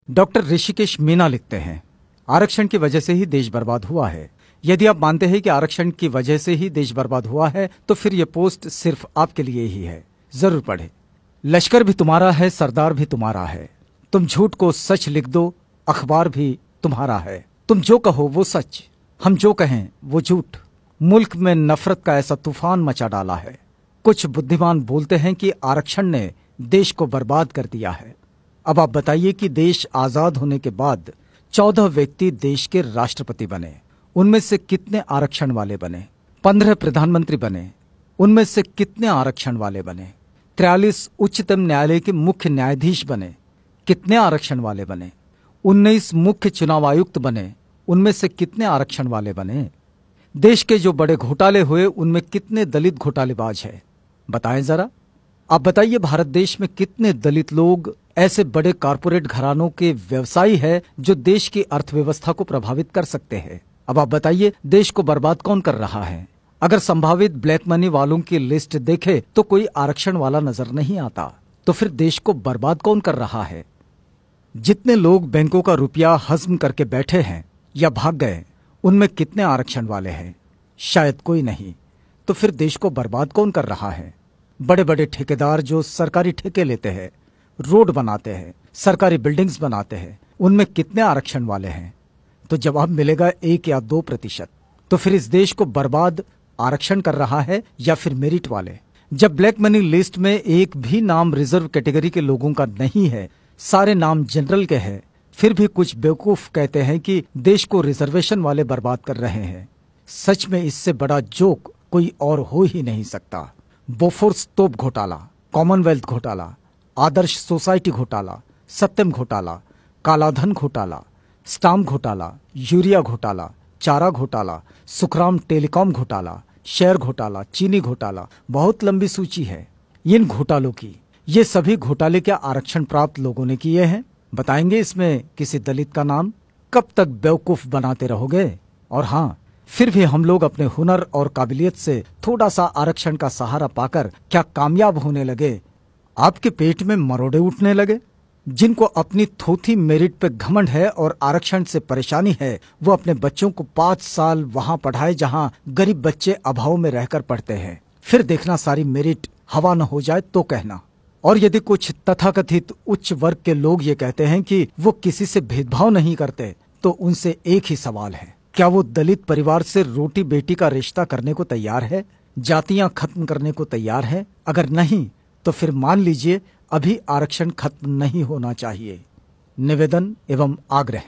Doctor Rishikesh Meena लिखते हैं, आरक्षण की वजह से ही देश बर्बाद हुआ है। यदि आप मानते हैं कि आरक्षण की वजह से ही देश बर्बाद हुआ है तो फिर यह पोस्ट सिर्फ आपके लिए ही है। जरूर पढ़े। लश्कर भी तुम्हारा है, सरदार भी तुम्हारा है। तुम झूठ को सच लिख दो, अखबार भी तुम्हारा है। तुम जो कहो वो सच, हम जो कहें वो झूठ। मुल्क में नफरत का ऐसा तूफान मचा डाला है। कुछ बुद्धिमान बोलते हैं कि आरक्षण ने देश को बर्बाद कर दिया है। अब आप बताइए कि देश आजाद होने के बाद 14 व्यक्ति देश के राष्ट्रपति बने, उनमें से कितने आरक्षण वाले बने? 15 प्रधानमंत्री बने, उनमें से कितने आरक्षण वाले बने? 43 उच्चतम न्यायालय के मुख्य न्यायाधीश बने, कितने आरक्षण वाले बने? 19 मुख्य चुनाव आयुक्त बने, उनमें से कितने आरक्षण वाले बने? देश के जो बड़े घोटाले हुए उनमें कितने दलित घोटालेबाज है? बताएं जरा। आप बताइए, भारत देश में कितने दलित लोग ऐसे बड़े कारपोरेट घरानों के व्यवसायी है जो देश की अर्थव्यवस्था को प्रभावित कर सकते हैं? अब आप बताइए, देश को बर्बाद कौन कर रहा है? अगर संभावित ब्लैक मनी वालों की लिस्ट देखे तो कोई आरक्षण वाला नजर नहीं आता। तो फिर देश को बर्बाद कौन कर रहा है? जितने लोग बैंकों का रुपया हजम करके बैठे हैं या भाग गए, उनमें कितने आरक्षण वाले हैं? शायद कोई नहीं। तो फिर देश को बर्बाद कौन कर रहा है? बड़े बड़े ठेकेदार जो सरकारी ठेके लेते हैं, रोड बनाते हैं, सरकारी बिल्डिंग्स बनाते हैं, उनमें कितने आरक्षण वाले हैं? तो जवाब मिलेगा 1 या 2%। तो फिर इस देश को बर्बाद आरक्षण कर रहा है या फिर मेरिट वाले? जब ब्लैक मनी लिस्ट में एक भी नाम रिजर्व कैटेगरी के लोगों का नहीं है, सारे नाम जनरल के हैं, फिर भी कुछ बेवकूफ कहते हैं कि देश को रिजर्वेशन वाले बर्बाद कर रहे हैं। सच में इससे बड़ा जोक कोई और हो ही नहीं सकता। बोफोर्स तोप घोटाला, कॉमनवेल्थ घोटाला, आदर्श सोसाइटी घोटाला, सत्यम घोटाला, कालाधन घोटाला, स्टाम्प घोटाला, यूरिया घोटाला, चारा घोटाला, सुखराम टेलीकॉम घोटाला, शेयर घोटाला, चीनी घोटाला, बहुत लंबी सूची है इन घोटालों की। ये सभी घोटाले क्या आरक्षण प्राप्त लोगों ने किए हैं? बताएंगे इसमें किसी दलित का नाम? कब तक बेवकूफ बनाते रहोगे? और हाँ, फिर भी हम लोग अपने हुनर और काबिलियत से थोड़ा सा आरक्षण का सहारा पाकर क्या कामयाब होने लगे? आपके पेट में मरोड़े उठने लगे? जिनको अपनी थोथी मेरिट पे घमंड है और आरक्षण से परेशानी है, वो अपने बच्चों को 5 साल वहां पढ़ाए जहां गरीब बच्चे अभाव में रहकर पढ़ते हैं। फिर देखना सारी मेरिट हवा न हो जाए तो कहना। और यदि कुछ तथाकथित उच्च वर्ग के लोग ये कहते हैं कि वो किसी से भेदभाव नहीं करते, तो उनसे एक ही सवाल है, क्या वो दलित परिवार से रोटी बेटी का रिश्ता करने को तैयार है? जातियां खत्म करने को तैयार है? अगर नहीं तो फिर मान लीजिए अभी आरक्षण खत्म नहीं होना चाहिए। निवेदन एवं आग्रह।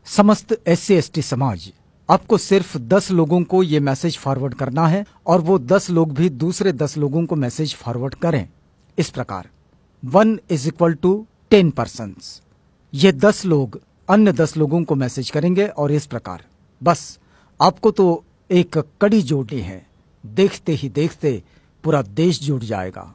समस्त SC/ST समाज, आपको सिर्फ 10 लोगों को ये मैसेज फॉरवर्ड करना है और वो 10 लोग भी दूसरे 10 लोगों को मैसेज फॉरवर्ड करें इस प्रकार: 1 = 10 persons। ये 10 लोग अन्य 10 लोगों को मैसेज करेंगे और इस प्रकार। बस आपको तो एक कड़ी जोड़नी है, देखते ही देखते पूरा देश जुड़ जाएगा।